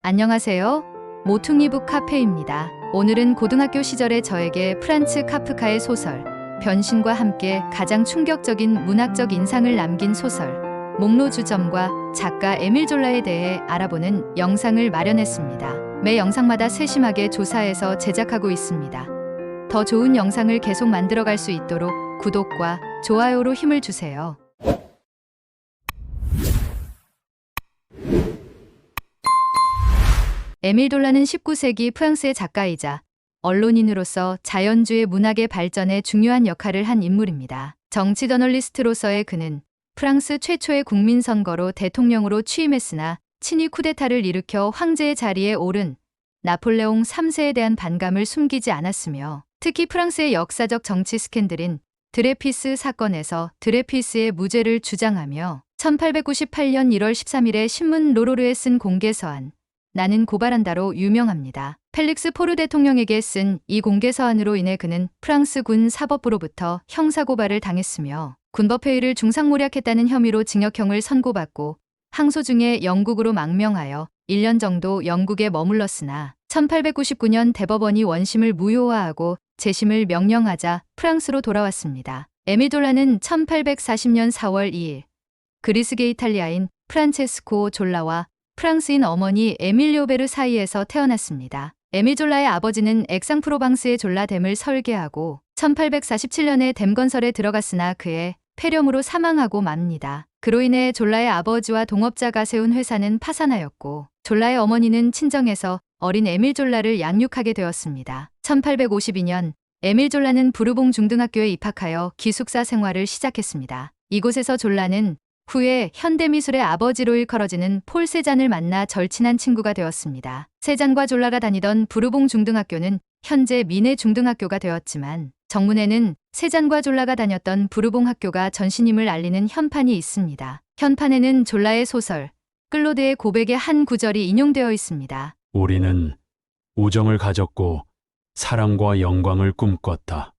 안녕하세요. 모퉁이북 카페입니다. 오늘은 고등학교 시절의 저에게 프란츠 카프카의 소설 변신과 함께 가장 충격적인 문학적 인상을 남긴 소설 목로주점과 작가 에밀 졸라에 대해 알아보는 영상을 마련했습니다. 매 영상마다 세심하게 조사해서 제작하고 있습니다. 더 좋은 영상을 계속 만들어갈 수 있도록 구독과 좋아요로 힘을 주세요. 에밀 졸라는 19세기 프랑스의 작가이자 언론인으로서 자연주의 문학의 발전에 중요한 역할을 한 인물입니다. 정치 저널리스트로서의 그는 프랑스 최초의 국민선거로 대통령으로 취임했으나 친위 쿠데타를 일으켜 황제의 자리에 오른 나폴레옹 3세에 대한 반감을 숨기지 않았으며 특히 프랑스의 역사적 정치 스캔들인 드레피스 사건에서 드레피스의 무죄를 주장하며 1898년 1월 13일에 신문 로로르에 쓴 공개서한 나는 고발한다로 유명합니다. 펠릭스 포르 대통령에게 쓴 이 공개서한으로 인해 그는 프랑스 군 사법부로부터 형사고발을 당했으며 군법회의를 중상모략했다는 혐의로 징역형을 선고받고 항소 중에 영국으로 망명하여 1년 정도 영국에 머물렀으나 1899년 대법원이 원심을 무효화하고 재심을 명령하자 프랑스로 돌아왔습니다. 에밀 졸라는 1840년 4월 2일 그리스계 이탈리아인 프란체스코 졸라와 프랑스인 어머니 에밀리오 베르 사이에서 태어났습니다. 에밀 졸라의 아버지는 액상프로방스의 졸라댐을 설계하고 1847년에 댐 건설에 들어갔으나 그의 폐렴으로 사망하고 맙니다. 그로 인해 졸라의 아버지와 동업자가 세운 회사는 파산하였고 졸라의 어머니는 친정에서 어린 에밀 졸라를 양육하게 되었습니다. 1852년 에밀 졸라는 부르봉 중등학교에 입학하여 기숙사 생활을 시작했습니다. 이곳에서 졸라는 후에 현대미술의 아버지로 일컬어지는 폴 세잔을 만나 절친한 친구가 되었습니다. 세잔과 졸라가 다니던 부르봉 중등학교는 현재 미네 중등학교가 되었지만 정문에는 세잔과 졸라가 다녔던 부르봉 학교가 전신임을 알리는 현판이 있습니다. 현판에는 졸라의 소설 클로드의 고백의 한 구절이 인용되어 있습니다. 우리는 우정을 가졌고 사랑과 영광을 꿈꿨다.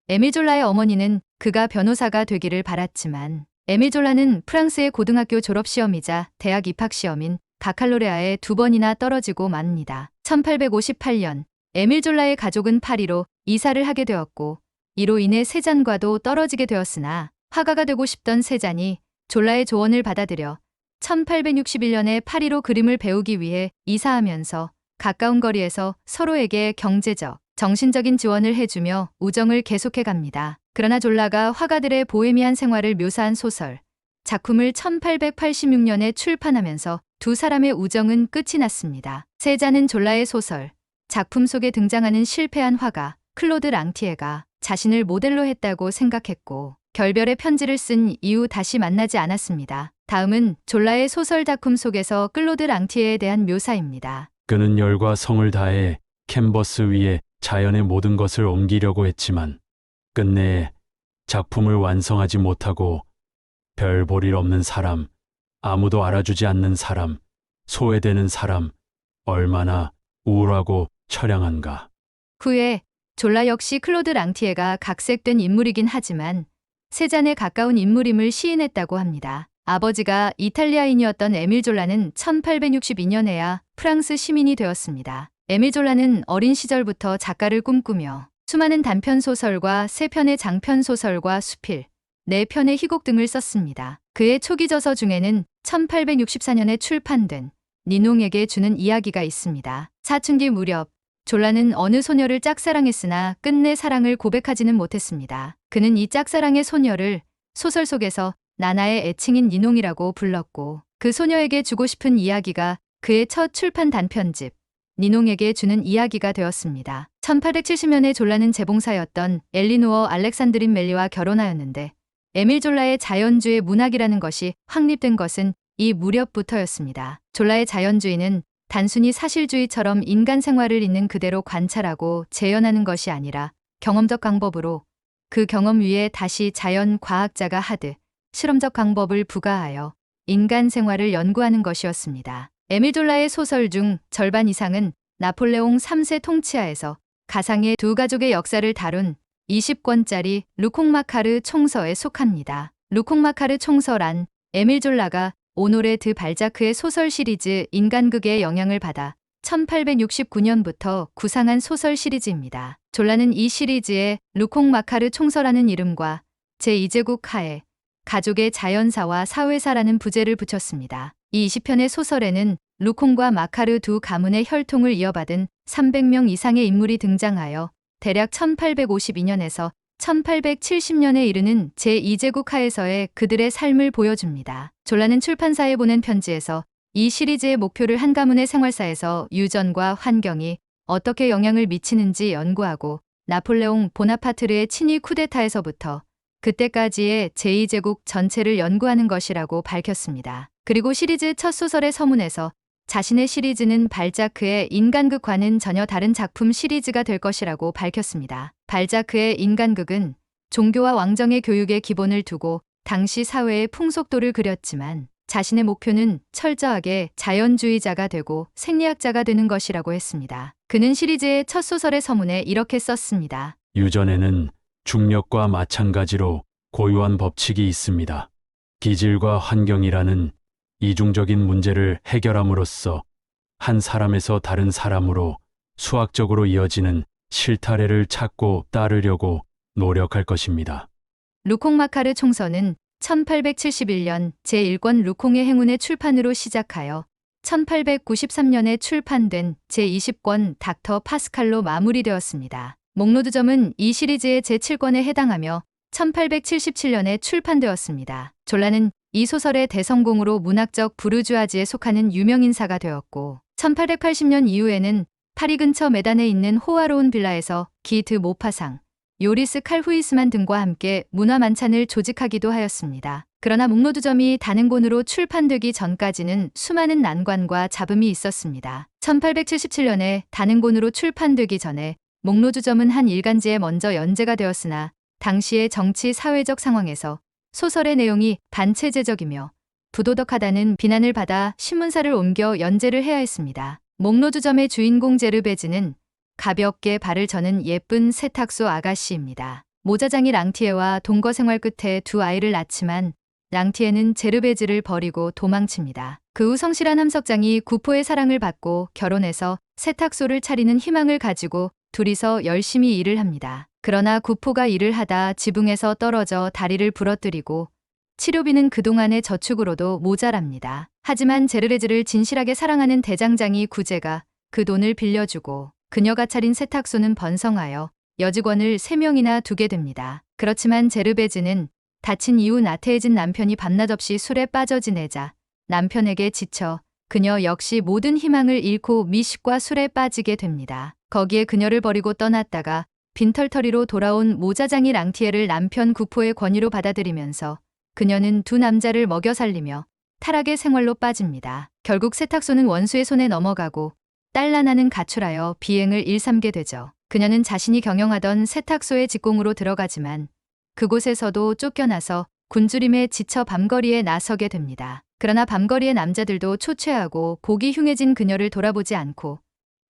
에밀 졸라의 어머니는 그가 변호사가 되기를 바랐지만 에밀 졸라는 프랑스의 고등학교 졸업시험이자 대학 입학시험인 바칼로레아에 2번이나 떨어지고 맙니다. 1858년 에밀 졸라의 가족은 파리로 이사를 하게 되었고 이로 인해 세잔과도 떨어지게 되었으나 화가가 되고 싶던 세잔이 졸라의 조언을 받아들여 1861년에 파리로 그림을 배우기 위해 이사하면서 가까운 거리에서 서로에게 경제적, 정신적인 지원을 해주며 우정을 계속해 갑니다. 그러나 졸라가 화가들의 보헤미안 생활을 묘사한 소설, 작품을 1886년에 출판하면서 두 사람의 우정은 끝이 났습니다. 세잔은 졸라의 소설, 작품 속에 등장하는 실패한 화가 클로드 랑티에가 자신을 모델로 했다고 생각했고 결별의 편지를 쓴 이후 다시 만나지 않았습니다. 다음은 졸라의 소설 작품 속에서 클로드 랑티에에 대한 묘사입니다. 그는 열과 성을 다해 캔버스 위에 자연의 모든 것을 옮기려고 했지만 끝내 작품을 완성하지 못하고 별 볼 일 없는 사람, 아무도 알아주지 않는 사람, 소외되는 사람, 얼마나 우울하고 처량한가. 후에 졸라 역시 클로드 랑티에가 각색된 인물이긴 하지만 세잔에 가까운 인물임을 시인했다고 합니다. 아버지가 이탈리아인이었던 에밀 졸라는 1862년에야 프랑스 시민이 되었습니다. 에밀 졸라는 어린 시절부터 작가를 꿈꾸며 수많은 단편소설과 3편의 장편소설과 수필, 4편의 희곡 등을 썼습니다. 그의 초기 저서 중에는 1864년에 출판된 니농에게 주는 이야기가 있습니다. 사춘기 무렵 졸라는 어느 소녀를 짝사랑했으나 끝내 사랑을 고백하지는 못했습니다. 그는 이 짝사랑의 소녀를 소설 속에서 나나의 애칭인 니농이라고 불렀고 그 소녀에게 주고 싶은 이야기가 그의 첫 출판 단편집 니농에게 주는 이야기가 되었습니다. 1870년에 졸라는 재봉사였던 엘리노어 알렉산드린 멜리와 결혼하였는데 에밀 졸라의 자연주의 문학이라는 것이 확립된 것은 이 무렵부터였습니다. 졸라의 자연주의는 단순히 사실주의처럼 인간 생활을 있는 그대로 관찰하고 재현하는 것이 아니라 경험적 방법으로 그 경험 위에 다시 자연 과학자가 하듯 실험적 방법을 부과하여 인간 생활을 연구하는 것이었습니다. 에밀 졸라의 소설 중 절반 이상은 나폴레옹 3세 통치하에서 가상의 두 가족의 역사를 다룬 20권짜리 루콩마카르 총서에 속합니다. 루콩마카르 총서란 에밀 졸라가 오노레 드 발자크의 소설 시리즈 인간극의 영향을 받아 1869년부터 구상한 소설 시리즈입니다. 졸라는 이 시리즈에 루콩 마카르 총서라는 이름과 제2제국 하에 가족의 자연사와 사회사라는 부제를 붙였습니다. 이 20편의 소설에는 루콩과 마카르 두 가문의 혈통을 이어받은 300명 이상의 인물이 등장하여 대략 1852년에서 1870년에 이르는 제2제국 하에서의 그들의 삶을 보여줍니다. 졸라는 출판사에 보낸 편지에서 이 시리즈의 목표를 한 가문의 생활사에서 유전과 환경이 어떻게 영향을 미치는지 연구하고 나폴레옹 보나파트르의 친위 쿠데타에서부터 그때까지의 제2제국 전체를 연구하는 것이라고 밝혔습니다. 그리고 시리즈 첫 소설의 서문에서 자신의 시리즈는 발자크의 인간극과는 전혀 다른 작품 시리즈가 될 것이라고 밝혔습니다. 발자크의 인간극은 종교와 왕정의 교육의 기본을 두고 당시 사회의 풍속도를 그렸지만 자신의 목표는 철저하게 자연주의자가 되고 생리학자가 되는 것이라고 했습니다. 그는 시리즈의 첫 소설의 서문에 이렇게 썼습니다. 유전에는 중력과 마찬가지로 고유한 법칙이 있습니다. 기질과 환경이라는 이중적인 문제를 해결함으로써 한 사람에서 다른 사람으로 수학적으로 이어지는 실타래를 찾고 따르려고 노력할 것입니다. 루콩 마카르 총서는 1871년 제1권 루콩의 행운의 출판으로 시작하여 1893년에 출판된 제20권 닥터 파스칼로 마무리되었습니다. 목로드점은 이 시리즈의 제7권에 해당하며 1877년에 출판되었습니다. 졸라는 이 소설의 대성공으로 문학적 부르주아지에 속하는 유명인사가 되었고 1880년 이후에는 파리 근처 메단에 있는 호화로운 빌라에서 기트 모파상, 요리스 칼 후이스만 등과 함께 문화 만찬을 조직하기도 하였습니다. 그러나 목로드점이 단행본으로 출판되기 전까지는 수많은 난관과 잡음이 있었습니다. 1877년에 단행본으로 출판되기 전에 목로드점은 한 일간지에 먼저 연재가 되었으나 당시의 정치 사회적 상황에서 소설의 내용이 반체제적이며 부도덕하다는 비난을 받아 신문사를 옮겨 연재를 해야 했습니다. 목로드점의 주인공 제르베즈는 가볍게 발을 저는 예쁜 세탁소 아가씨입니다. 모자장이 랑티에와 동거 생활 끝에 두 아이를 낳지만 랑티에는 제르베즈를 버리고 도망칩니다. 그 후 성실한 함석장이 구포의 사랑을 받고 결혼해서 세탁소를 차리는 희망을 가지고 둘이서 열심히 일을 합니다. 그러나 구포가 일을 하다 지붕에서 떨어져 다리를 부러뜨리고 치료비는 그동안의 저축으로도 모자랍니다. 하지만 제르베즈를 진실하게 사랑하는 대장장이 구제가 그 돈을 빌려주고 그녀가 차린 세탁소는 번성하여 여직원을 3명이나 두게 됩니다. 그렇지만 제르베즈는 다친 이후 나태해진 남편이 밤낮 없이 술에 빠져 지내자 남편에게 지쳐 그녀 역시 모든 희망을 잃고 미식과 술에 빠지게 됩니다. 거기에 그녀를 버리고 떠났다가 빈털터리로 돌아온 모자장이 랑티에를 남편 구포의 권위로 받아들이면서 그녀는 두 남자를 먹여 살리며 타락의 생활로 빠집니다. 결국 세탁소는 원수의 손에 넘어가고 딸라나는 가출하여 비행을 일삼게 되죠. 그녀는 자신이 경영하던 세탁소의 직공으로 들어가지만 그곳에서도 쫓겨나서 굶주림에 지쳐 밤거리에 나서게 됩니다. 그러나 밤거리의 남자들도 초췌하고 보기 흉해진 그녀를 돌아보지 않고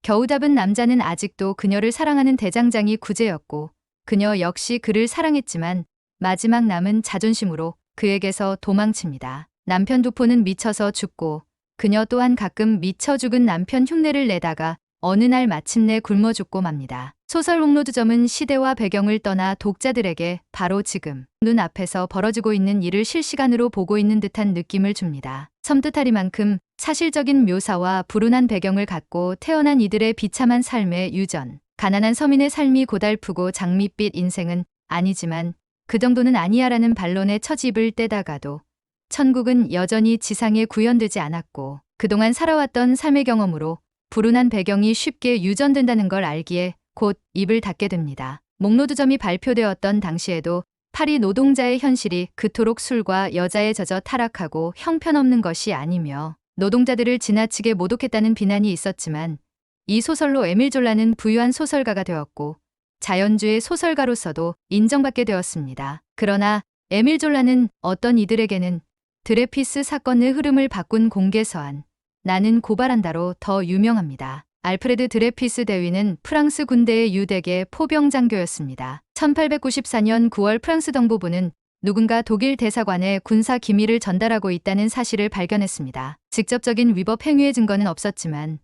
겨우 잡은 남자는 아직도 그녀를 사랑하는 대장장이 구제였고 그녀 역시 그를 사랑했지만 마지막 남은 자존심으로 그에게서 도망칩니다. 남편 두포는 미쳐서 죽고 그녀 또한 가끔 미쳐 죽은 남편 흉내를 내다가 어느 날 마침내 굶어 죽고 맙니다. 소설 목로드점은 시대와 배경을 떠나 독자들에게 바로 지금 눈앞에서 벌어지고 있는 일을 실시간으로 보고 있는 듯한 느낌을 줍니다. 섬뜩하리만큼 사실적인 묘사와 불운한 배경을 갖고 태어난 이들의 비참한 삶의 유전, 가난한 서민의 삶이 고달프고 장밋빛 인생은 아니지만 그 정도는 아니야라는 반론에 처집을 떼다가도 천국은 여전히 지상에 구현되지 않았고 그동안 살아왔던 삶의 경험으로 불운한 배경이 쉽게 유전된다는 걸 알기에 곧 입을 닫게 됩니다. 목로드점이 발표되었던 당시에도 파리 노동자의 현실이 그토록 술과 여자에 젖어 타락하고 형편없는 것이 아니며 노동자들을 지나치게 모독했다는 비난이 있었지만 이 소설로 에밀 졸라는 부유한 소설가가 되었고 자연주의 소설가로서도 인정받게 되었습니다. 그러나 에밀 졸라는 어떤 이들에게는 드레피스 사건의 흐름을 바꾼 공개서한 나는 고발한다로 더 유명합니다. 알프레드 드레피스 대위는 프랑스 군대의 유대계 포병 장교였습니다. 1894년 9월 프랑스 정보부는 누군가 독일 대사관에 군사 기밀을 전달하고 있다는 사실을 발견했습니다. 직접적인 위법 행위의 증거는 없었지만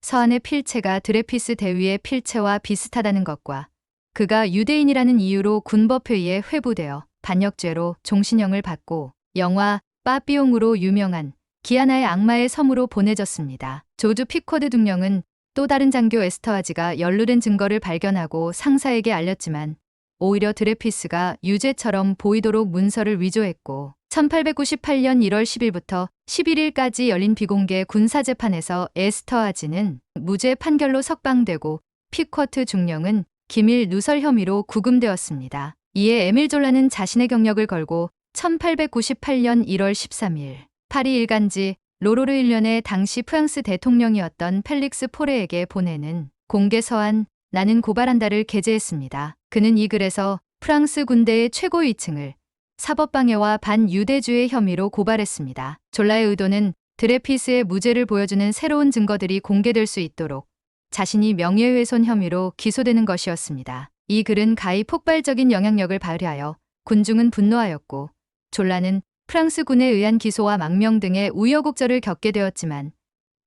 서한의 필체가 드레피스 대위의 필체와 비슷하다는 것과 그가 유대인이라는 이유로 군법회의에 회부되어 반역죄로 종신형을 받고 영화 빠삐용으로 유명한 기아나의 악마의 섬으로 보내졌습니다. 조주 피코드 중령은 또 다른 장교 에스터하지가 연루된 증거를 발견하고 상사에게 알렸지만 오히려 드레피스가 유죄처럼 보이도록 문서를 위조했고 1898년 1월 10일부터 11일까지 열린 비공개 군사재판에서 에스터하지는 무죄 판결로 석방되고 피쿼트 중령은 기밀 누설 혐의로 구금되었습니다. 이에 에밀 졸라는 자신의 경력을 걸고 1898년 1월 13일 파리 일간지 로로르 1년에 당시 프랑스 대통령이었던 펠릭스 포레에게 보내는 공개 서한 나는 고발한다를 게재했습니다. 그는 이 글에서 프랑스 군대의 최고 위층을 사법방해와 반유대주의 혐의로 고발했습니다. 졸라의 의도는 드레피스의 무죄를 보여주는 새로운 증거들이 공개될 수 있도록 자신이 명예훼손 혐의로 기소되는 것이었습니다. 이 글은 가히 폭발적인 영향력을 발휘하여 군중은 분노하였고 졸라는 프랑스 군에 의한 기소와 망명 등의 우여곡절을 겪게 되었지만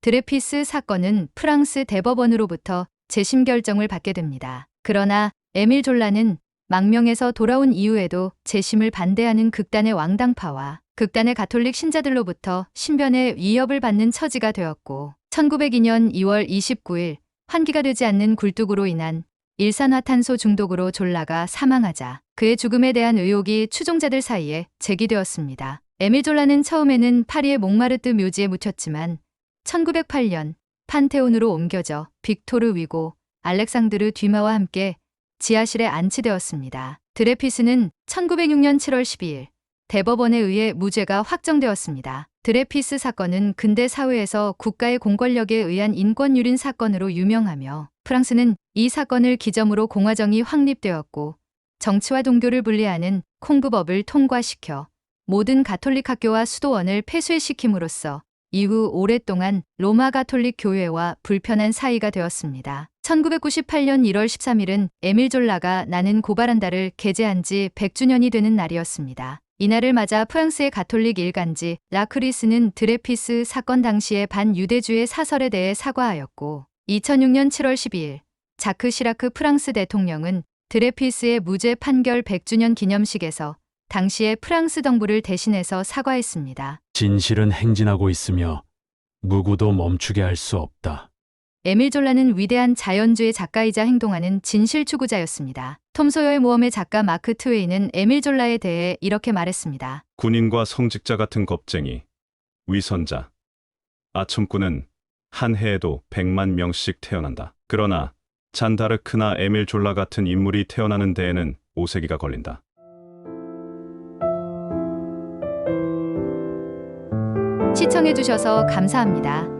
드레피스 사건은 프랑스 대법원으로부터 재심 결정을 받게 됩니다. 그러나 에밀 졸라는 망명에서 돌아온 이후에도 재심을 반대하는 극단의 왕당파와 극단의 가톨릭 신자들로부터 신변의 위협을 받는 처지가 되었고 1902년 2월 29일 환기가 되지 않는 굴뚝으로 인한 일산화탄소 중독으로 졸라가 사망하자 그의 죽음에 대한 의혹이 추종자들 사이에 제기되었습니다. 에밀 졸라는 처음에는 파리의 몽마르트 묘지에 묻혔지만 1908년 판테온으로 옮겨져 빅토르 위고 알렉상드르 듀마와 함께 지하실에 안치되었습니다. 드레피스는 1906년 7월 12일 대법원에 의해 무죄가 확정되었습니다. 드레피스 사건은 근대 사회에서 국가의 공권력에 의한 인권유린 사건으로 유명하며 프랑스는 이 사건을 기점으로 공화정이 확립되었고 정치와 종교를 분리하는 콩부법을 통과시켜 모든 가톨릭 학교와 수도원을 폐쇄시킴으로써 이후 오랫동안 로마 가톨릭 교회와 불편한 사이가 되었습니다. 1998년 1월 13일은 에밀 졸라가 나는 고발한다를 게재한 지 100주년이 되는 날이었습니다. 이날을 맞아 프랑스의 가톨릭 일간지 라크리스는 드레피스 사건 당시의 반유대주의 사설에 대해 사과하였고 2006년 7월 12일 자크 시라크 프랑스 대통령은 드레피스의 무죄 판결 100주년 기념식에서 당시의 프랑스 정부를 대신해서 사과했습니다. 진실은 행진하고 있으며 누구도 멈추게 할 수 없다. 에밀 졸라는 위대한 자연주의 작가이자 행동하는 진실 추구자였습니다. 톰 소여의 모험의 작가 마크 트웨이는 에밀 졸라에 대해 이렇게 말했습니다. 군인과 성직자 같은 겁쟁이, 위선자, 아첨꾼은 한 해에도 100만 명씩 태어난다. 그러나 잔다르크나 에밀 졸라 같은 인물이 태어나는 데에는 5세기가 걸린다. 시청해주셔서 감사합니다.